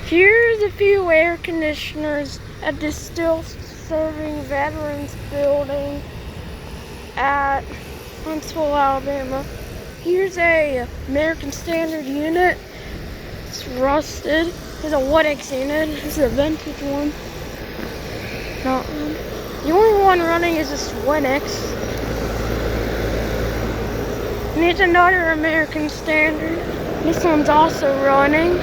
Here's a few air conditioners at this still serving veterans building at Huntsville, Alabama. Here's a American Standard unit. It's rusted. There's a 1X unit. This is a vintage one. Not one. The only one running is this 1X. And here's another American Standard. This one's also running.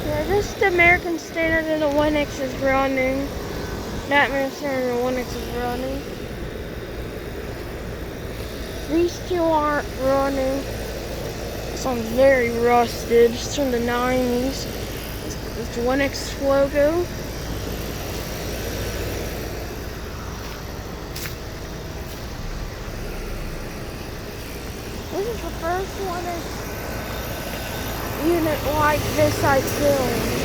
Yeah, this is the American Standard and the 1X is running. That American Standard and the 1X is running. These two aren't running. This one's very rusted. It's from the 90s. It's 1X logo. This is the first 1X unit like this I filmed.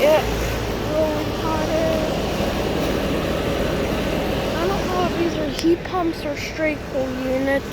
Yeah, really hot air. I don't know if these are heat pumps or straight cool units.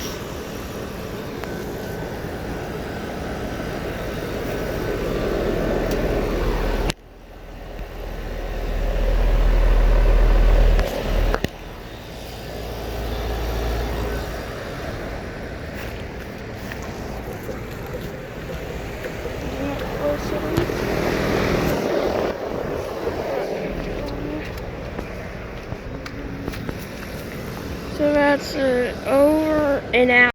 So that's over and out.